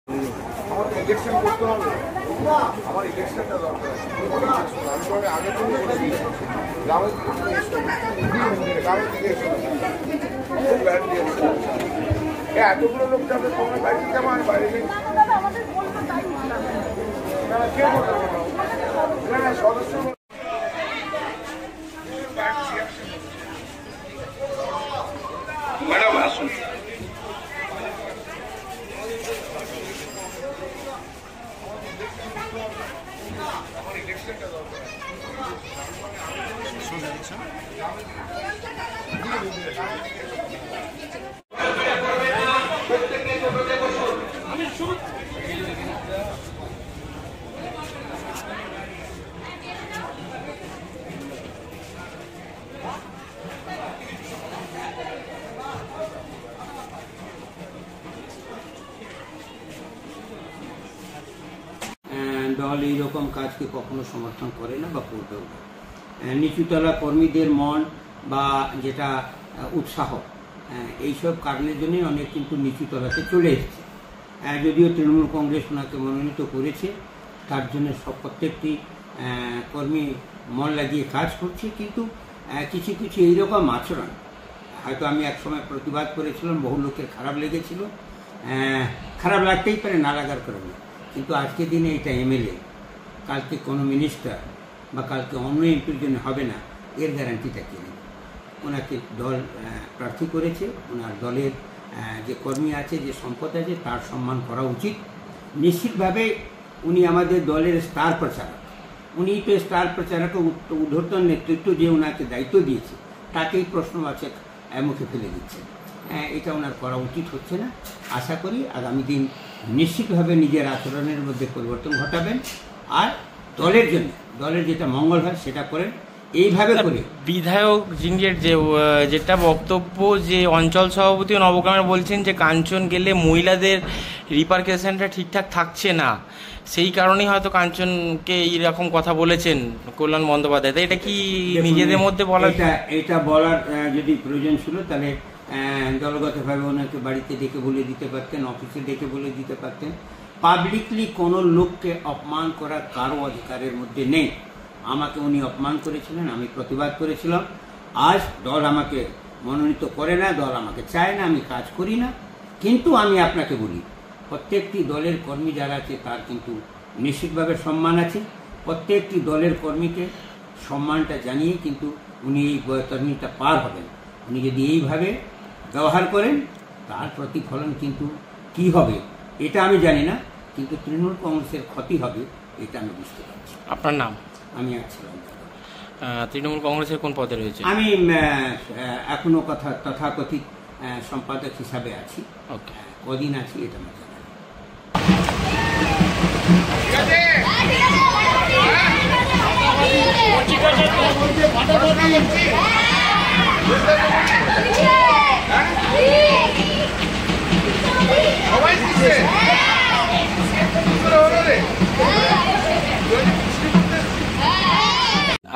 আমার ইলেকশন করতে হবে, আমার ইলেকশনটা দরকার। আমি আগে থেকে গ্রামের থেকে এসো, খুব ব্যাড দিয়েছে। এতগুলো লোক যাবে তোমার বাড়ি থেকে আমার বাইরে নেই, কে বলবে না সদস্য ম্যাডাম আসুন। দল এইরকম কাজকে কখনো সমর্থন করে না বা করবেও না। নিচুতলা কর্মীদের মন বা যেটা উৎসাহ, এইসব কারণের জন্যই অনেক কিন্তু নিচুতলাতে চলে এসেছে। যদিও তৃণমূল কংগ্রেস ওনাকে মনোনীত করেছে, তার জন্য প্রত্যেকটি কর্মী মন লাগিয়ে কাজ করছে, কিন্তু কিছু কিছু এইরকম আচরণ হয়তো আমি একসময় প্রতিবাদ করেছিলাম, বহু লোকের খারাপ লেগেছিল, খারাপ লাগতেই পারে, না লাগার কারণে। কিন্তু আজকের দিনে এটা এমএলএ, কালকে কোনো মিনিস্টার বা কালকে অন্য এমপির জন্য হবে না, এর গ্যারান্টিটা কে নেবে? ওনাকে দল প্রার্থী করেছে, ওনার দলের যে কর্মী আছে, যে সম্পদ আছে, তার সম্মান করা উচিত। নিশ্চিতভাবে উনি আমাদের দলের স্টার প্রচারক, উনি তো স্টার প্রচারকের ঊর্ধ্বতন নেতৃত্ব যে ওনাকে দায়িত্ব দিয়েছে, তাকেই প্রশ্নবাচক মুখে ফেলে দিচ্ছে। এটা ওনার করা উচিত হচ্ছে না। আশা করি আগামী দিন নিশ্চিতভাবে নিজের আচরণের মধ্যে পরিবর্তন ঘটাবেন, আর দলের জন্য, দলের যেটা মঙ্গল হয় সেটা করেন। এইভাবে করে বিধায়ক জিঙ্গের যেটা বক্তব্য, যে অঞ্চল সভাপতি নবগ্রামের বলছেন যে কাঞ্চন গেলে মহিলাদের রিপারকেশনটা ঠিকঠাক থাকছে না, সেই কারণেই হয়তো কাঞ্চনকে এইরকম কথা বলেছেন কল্যাণ বন্দ্যোপাধ্যায়। তাই এটা কি নিজেদের মধ্যে বলা, এটা বলার যদি প্রয়োজন ছিল তাহলে দলগতভাবে ওনাকে বাড়িতে ডেকে বলে দিতে পারতেন, অফিসে ডেকে বলে দিতে পারতেন। পাবলিকলি কোনো লোককে অপমান করার কারো অধিকারের মধ্যে নেই। আমাকে উনি অপমান করেছিলেন, আমি প্রতিবাদ করেছিলাম। আজ দল আমাকে মনোনীত করে না, দল আমাকে চায় না, আমি কাজ করি না। কিন্তু আমি আপনাকে বলি, প্রত্যেকটি দলের কর্মী যারা আছে তার কিন্তু নিশ্চিতভাবে সম্মান আছে। প্রত্যেকটি দলের কর্মীকে সম্মানটা জানিয়ে কিন্তু উনি এই বৈতরণীটা পার হবেন। উনি যদি এইভাবে ব্যবহার করেন, তার প্রতিফলন কিন্তু কি হবে এটা আমি জানি না, কিন্তু তৃণমূল কংগ্রেসের ক্ষতি হবে এটা আমি বুঝতে পারছি। আপনার নাম? আমি আছিলাম তৃণমূল কংগ্রেসের কোন পদে রয়েছে? আমি এখনো তথাকথিত সম্পাদক হিসাবে আছি। কদিন আছি এটা আমি জানি।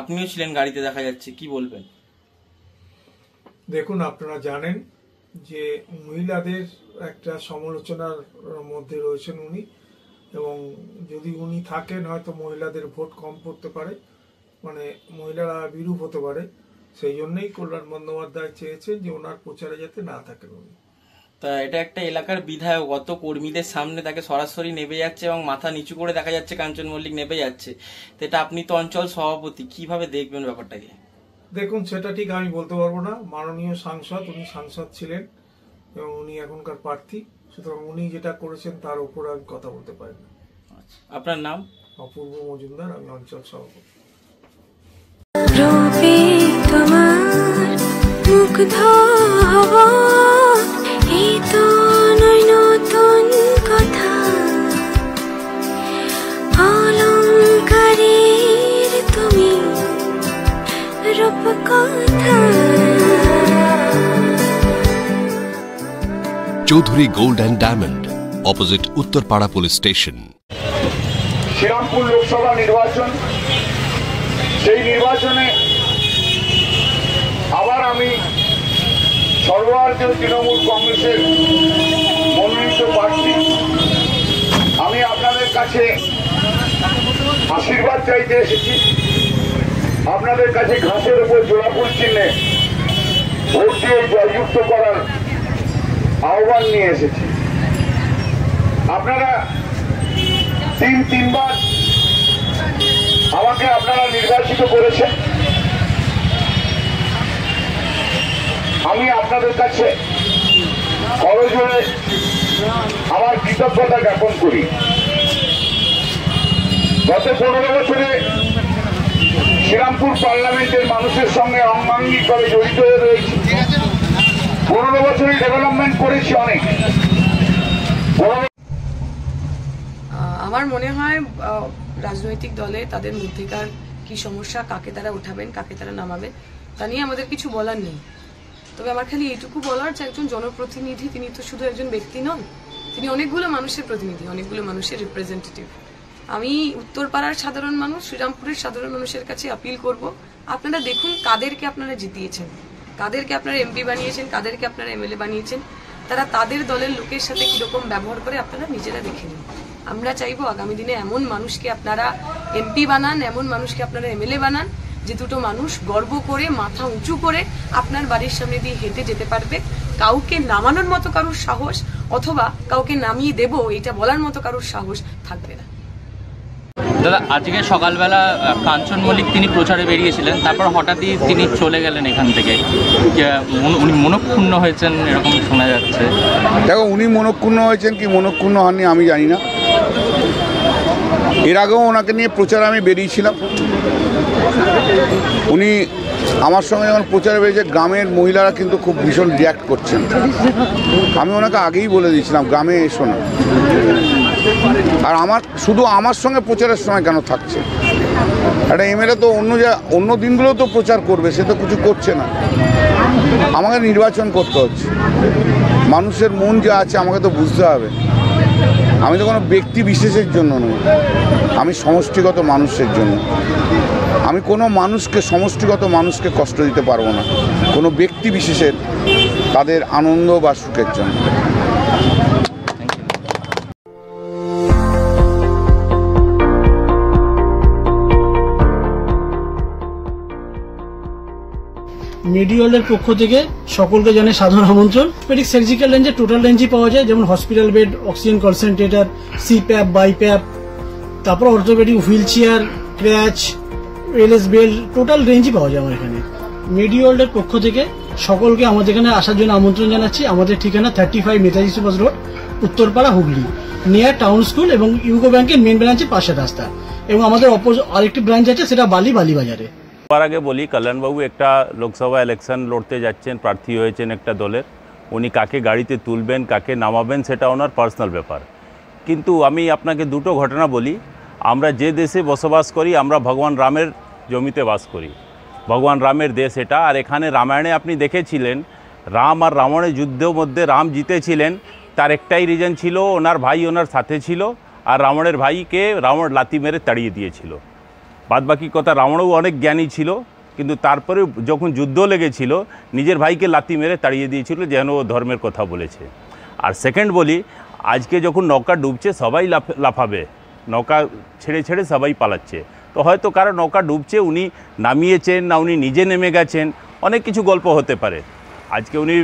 আপনিও ছিলেন গাড়িতে, দেখা যাচ্ছে, কি বলবেন? দেখুন, আপনারা জানেন যে মহিলাদের একটা সমালোচনার মধ্যে রয়েছেন উনি, এবং যদি উনি থাকেন হয়তো মহিলাদের ভোট কম পড়তে পারে, মানে মহিলারা বিরূপ হতে পারে। সেই জন্যই কল্যাণ বন্দ্যোপাধ্যায় চেয়েছেন যে ওনার প্রচারে যাতে না থাকেন উনি। তা এটা একটা এলাকার বিধায়ক, অত কর্মীদের সামনে তাকে সরাসরি নেমে যাচ্ছে এবং মাথা নিচু করে দেখা যাচ্ছে কাঞ্চন মল্লিক নেমে যাচ্ছে। তো এটা আপনি তো অঞ্চল সভাপতি, কিভাবে দেখবেন ব্যাপারটাকে? দেখুন, সেটা ঠিক আমি বলতে পারবো না। মাননীয় সাংসদ, উনি সাংসদ ছিলেন এবং উনি এখনকার প্রার্থী, সুতরাং উনি যেটা করেছেন তার উপর আমি কথা বলতে পারি না। আপনার নাম? অপূর্ব মজুমদার, আমি অঞ্চল সভাপতি। Chowdhury gold and diamond, opposite Uttarpara police station. Serampore Lok Sabha নির্বাচন, সেই নির্বাচনে আবার আমি সর্বভারতীয় তৃণমূল কংগ্রেসের মনোনীত প্রার্থী আপনাদের কাছে আশীর্বাদ চাইতে এসেছি। আপনাদের কাছে ঘাসের উপর জোড়াফুল চিহ্নে ভোট দিয়ে জয়যুক্ত করার আহ্বান নিয়ে এসেছি। আপনারা তিনবার আমাকে আপনারা নির্বাচিত করেছেন। আমি আপনাদের কাছে করজোড়ে আমার কৃতজ্ঞতা জ্ঞাপন করি। গত 15 বছরে শ্রীরামপুর পার্লামেন্টের মানুষের সঙ্গে অঙ্গাঙ্গিকভাবে জড়িত হয়ে রয়েছি। 15 বছরে ডেভেলপমেন্ট করেছি অনেক। আমার মনে হয় রাজনৈতিক দলে তাদের মধ্যেকার কি সমস্যা, কাকে তারা উঠাবেন, কাকে তারা নামাবেন, তা নিয়ে আমাদের কিছু বলার নেই। তবে আমার খালি এইটুকু বলার যে একজন জনপ্রতিনিধি তিনি তো শুধু একজন ব্যক্তি নন, তিনি অনেকগুলো মানুষের প্রতিনিধি, অনেকগুলো মানুষের রিপ্রেজেন্টেটিভ। আমি উত্তরপাড়ার সাধারণ মানুষ, শ্রীরামপুরের সাধারণ মানুষের কাছে আপিল করব, আপনারা দেখুন কাদেরকে আপনারা জিতিয়েছেন, কাদেরকে আপনারা এমপি বানিয়েছেন, কাদেরকে আপনারা এমএলএ বানিয়েছেন, তারা তাদের দলের লোকের সাথে কিরকম ব্যবহার করে আপনারা নিজেরা দেখে নিন। আমরা চাইবো আগামী দিনে এমন মানুষকে আপনারা এমপি বানান, এমন মানুষকে আপনারা এমএলএ বানান, যে দুটো মানুষ গর্ব করে মাথা উঁচু করে আপনার বাড়ির সামনে দিয়ে হেঁটে যেতে পারবে। কাউকে নামানোর মতো কারোর সাহস অথবা কাউকে নামিয়ে দেব এটা বলার মতো কারোর সাহস থাকবে না। দাদা, আজকে সকালবেলা কাঞ্চন মল্লিক তিনি প্রচারে বেরিয়েছিলেন, তারপর হঠাৎই তিনি চলে গেলেন এখান থেকে। উনি মনক্ষুণ্ণ হয়েছেন এরকম শোনা যাচ্ছে। দেখো, উনি মনক্ষুণ্ণ হয়েছেন কি মনক্ষুণ্ণ হননি আমি জানি না। এর আগেও ওনাকে নিয়ে প্রচারে আমি বেরিয়েছিলাম। উনি আমার সঙ্গে যখন প্রচারে বেরিয়েছে, গ্রামের মহিলারা কিন্তু খুব ভীষণ রিয়াক্ট করছেন। আমি ওনাকে আগেই বলে দিয়েছিলাম গ্রামে এসো না। আর শুধু আমার সঙ্গে প্রচারের সময় কেন থাকছে? একটা এমএলএ তো অন্য দিনগুলো তো প্রচার করবে, সে তো কিছু করছে না। আমাকে নির্বাচন করতে হচ্ছে, মানুষের মন যা আছে আমাকে তো বুঝতে হবে। আমি তো কোনো ব্যক্তি বিশেষের জন্য নই, আমি সমষ্টিগত মানুষের জন্য। আমি কোনো সমষ্টিগত মানুষকে কষ্ট দিতে পারবো না, কোনো ব্যক্তি বিশেষের তাদের আনন্দ বা সুখের জন্য। মেডিওয়ালের পক্ষ থেকে সকলকে জানাই সাধারণ আমন্ত্রণ। পেডিক সার্জিক্যাল রেঞ্জে টোটাল রেঞ্জই পাওয়া যায়, যেমন hospital bed, oxygen concentrator, CPAP, BiPAP, তারপর orthopaedic wheel chair, crutch, LS belt, total রেঞ্জই পাওয়া যায় আমার এখানে। মেডিওয়ালের পক্ষ থেকে সকলকে আমাদের এখানে আসার জন্য আমন্ত্রণ জানাচ্ছি। আমাদের ঠিকানা 35 Netaji Subhash road, Uttarpara, Hooghly, near town school এবং ইউকো ব্যাংকের মেন ব্রাঞ্চের পাশের রাস্তা। এবং আমাদের আরেকটি ব্রাঞ্চ আছে, সেটা বালিবাজারে। তার আগে বলি, কল্যাণবাবু একটা লোকসভা ইলেকশন লড়তে যাচ্ছেন, প্রার্থী হয়েছেন একটা দলের। উনি কাকে গাড়িতে তুলবেন, কাকে নামাবেন, সেটা ওনার পার্সোনাল ব্যাপার। কিন্তু আমি আপনাকে দুটো ঘটনা বলি। আমরা যে দেশে বসবাস করি, আমরা ভগবান রামের জমিতে বাস করি, ভগবান রামের দেশ এটা। আর এখানে রামায়ণে আপনি দেখেছিলেন, রাম আর রাবণের যুদ্ধের মধ্যে রাম জিতেছিলেন। তার একটাই রিজন ছিল, ওনার ভাই ওনার সাথে ছিল, আর রাবণের ভাইকে রাবণ লাথি মেরে তাড়িয়ে দিয়েছিল। বাদবাকি কথা, রাবণও অনেক জ্ঞানী ছিল, কিন্তু তারপরে যখন যুদ্ধ লেগেছিল নিজের ভাইকে লাথি মেরে তাড়িয়ে দিয়েছিল, যেন ও ধর্মের কথা বলেছে। আর সেকেন্ড বলি, আজকে যখন নৌকা ডুবছে সবাই লাফাবে, নৌকা ছেড়ে ছেড়ে সবাই পালাচ্ছে। তো হয়তো কারো নৌকা ডুবছে, উনি নামিয়েছেন না উনি নিজে নেমে গেছেন, অনেক কিছু গল্প হতে পারে। আজকে উনি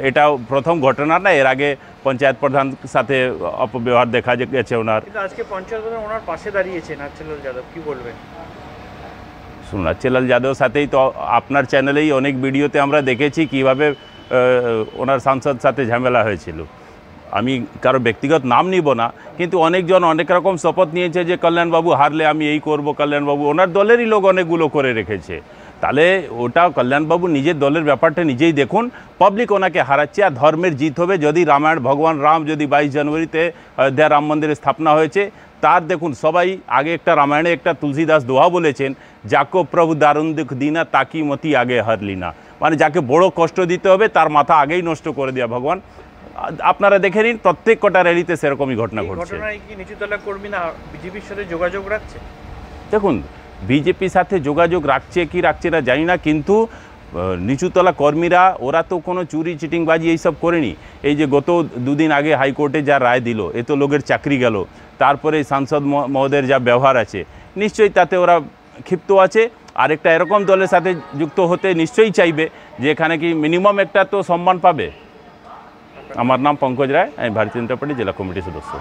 এটা প্রথম ঘটনা না, এর আগে পঞ্চায়েত প্রধান সাথে অপব্যবহার দেখা গেছে ওনার। আজকে পঞ্চায়েত প্রধান ওনার পাশে দাঁড়িয়েছেন নাথলাল যাদব, কি বলবেন? শুনুন, নাথলাল যাদব সাথেই তো আপনার চ্যানেলেই অনেক ভিডিওতে আমরা দেখেছি কিভাবে ওনার সাংসদ সাথে ঝামেলা হয়েছিল। আমি কারো ব্যক্তিগত নাম নিব না, কিন্তু অনেকজন অনেক রকম শপথ নিয়েছে যে কল্যাণবাবু হারলে আমি এই করব, কল্যাণবাবু, ওনার দলেরই লোক অনেকগুলো করে রেখেছে। তাহলে ওটা কল্যাণবাবু নিজের দলের ব্যাপারটা নিজেই দেখুন। পাবলিক ওনাকে হারাচ্ছে, আর ধর্মের জিত হবে। যদি রামায়ণ, ভগবান রাম যদি 22 জানুয়ারিতে অযোধ্যা রাম মন্দিরের স্থাপনা হয়েছে, তার দেখুন সবাই আগে একটা রামায়ণে একটা তুলসীদাস দোহা বলেছেন, যাকো প্রভু দারুণ দুঃখ দিনা তাকি মতি আগে হারলি না। মানে যাকে বড় কষ্ট দিতে হবে তার মাথা আগেই নষ্ট করে দেওয়া ভগবান। আপনারা দেখে নিন, প্রত্যেক কটা র্যালিতে সেরকমই ঘটনা ঘটছে। নিচুতলা কর্মী না বিজেপির সাথে যোগাযোগ রাখছে? দেখুন, বিজেপির সাথে যোগাযোগ রাখছে কি রাখছে না জানি না, কিন্তু নিচুতলা কর্মীরা ওরা তো কোনো চুরি চিটিংবাজি এইসব করেনি। এই যে গত দুদিন আগে হাইকোর্টে যা রায় দিল, এ তো লোকের চাকরি গেল। তারপরে সাংসদ মহোদয়ের যা ব্যবহার আছে, নিশ্চয়ই তাতে ওরা ক্ষিপ্ত আছে। আরেকটা এরকম দলের সাথে যুক্ত হতে নিশ্চয়ই চাইবে, যে এখানে কি মিনিমাম একটা তো সম্মান পাবে। আমার নাম পঙ্কজ রায়, আমি ভারতীয় জনতা পার্টি জেলা কমিটির সদস্য।